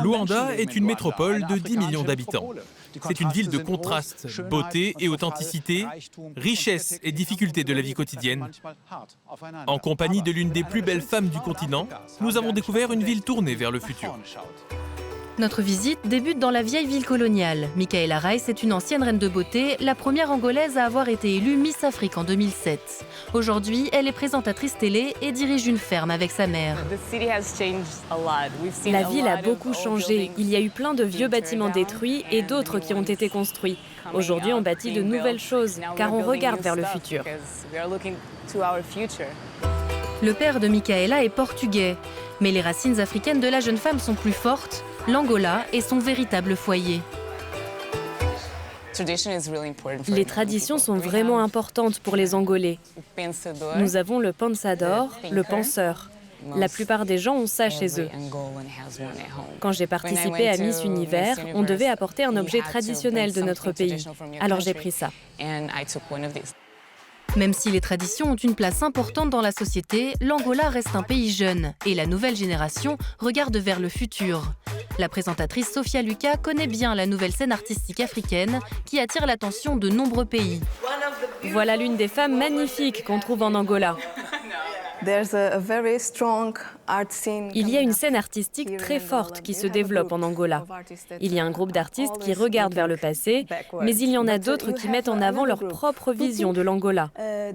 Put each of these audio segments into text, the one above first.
Luanda est une métropole de 10 millions d'habitants. C'est une ville de contraste, beauté et authenticité, richesse et difficulté de la vie quotidienne. En compagnie de l'une des plus belles femmes du continent, nous avons découvert une ville tournée vers le futur. Notre visite débute dans la vieille ville coloniale. Micaela Rice est une ancienne reine de beauté, la première angolaise à avoir été élue Miss Afrique en 2007. Aujourd'hui, elle est présentatrice télé et dirige une ferme avec sa mère. La ville a beaucoup changé. Il y a eu plein de vieux bâtiments détruits et d'autres qui ont été construits. Aujourd'hui, on bâtit de nouvelles choses, car on regarde vers le futur. Le père de Micaela est portugais, mais les racines africaines de la jeune femme sont plus fortes. L'Angola est son véritable foyer. Les traditions sont vraiment importantes pour les Angolais. Nous avons le pensador, le penseur. La plupart des gens ont ça chez eux. Quand j'ai participé à Miss Univers, on devait apporter un objet traditionnel de notre pays. Alors j'ai pris ça. Même si les traditions ont une place importante dans la société, l'Angola reste un pays jeune et la nouvelle génération regarde vers le futur. La présentatrice Sophia Lucas connaît bien la nouvelle scène artistique africaine qui attire l'attention de nombreux pays. Voilà l'une des femmes magnifiques qu'on trouve en Angola. Il y a une scène artistique très forte qui se développe en Angola. Il y a un groupe d'artistes qui regardent vers le passé, mais il y en a d'autres qui mettent en avant leur propre vision de l'Angola,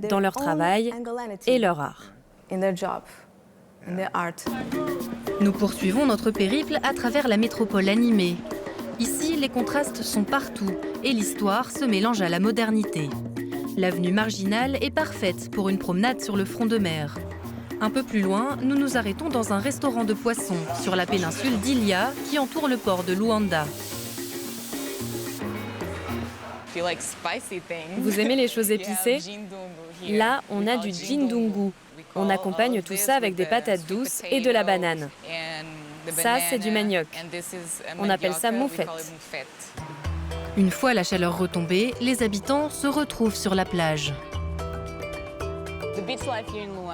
dans leur travail et leur art. Nous poursuivons notre périple à travers la métropole animée. Ici, les contrastes sont partout et l'histoire se mélange à la modernité. L'avenue Marginale est parfaite pour une promenade sur le front de mer. Un peu plus loin, nous nous arrêtons dans un restaurant de poissons sur la péninsule d'Ilia qui entoure le port de Luanda. Vous aimez les choses épicées? Là, on a du djindungu. On accompagne tout ça avec des patates douces et de la banane. Ça, c'est du manioc. On appelle ça moufette. Une fois la chaleur retombée, les habitants se retrouvent sur la plage.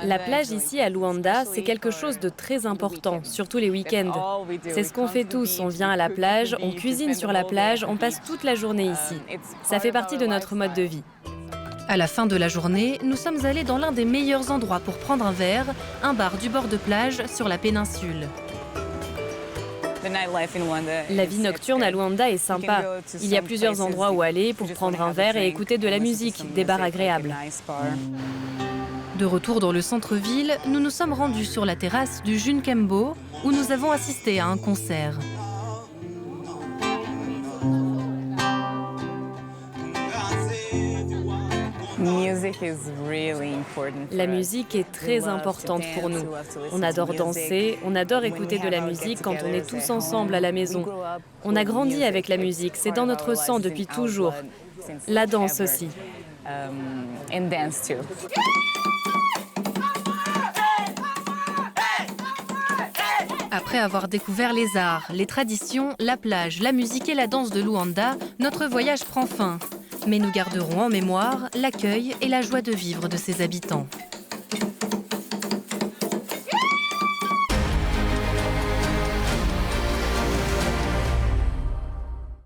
La plage ici à Luanda, c'est quelque chose de très important, surtout les week-ends. C'est ce qu'on fait tous, on vient à la plage, on cuisine sur la plage, on passe toute la journée ici. Ça fait partie de notre mode de vie. À la fin de la journée, nous sommes allés dans l'un des meilleurs endroits pour prendre un verre, un bar du bord de plage sur la péninsule. La vie nocturne à Luanda est sympa. Il y a plusieurs endroits où aller pour prendre un verre et écouter de la musique, des bars agréables. De retour dans le centre-ville, nous nous sommes rendus sur la terrasse du Junkembo où nous avons assisté à un concert. La musique est très importante pour nous. On adore danser, on adore écouter de la musique quand on est tous ensemble à la maison. On a grandi avec la musique, c'est dans notre sang depuis toujours. La danse aussi. Après avoir découvert les arts, les traditions, la plage, la musique et la danse de Luanda, notre voyage prend fin. Mais nous garderons en mémoire l'accueil et la joie de vivre de ses habitants.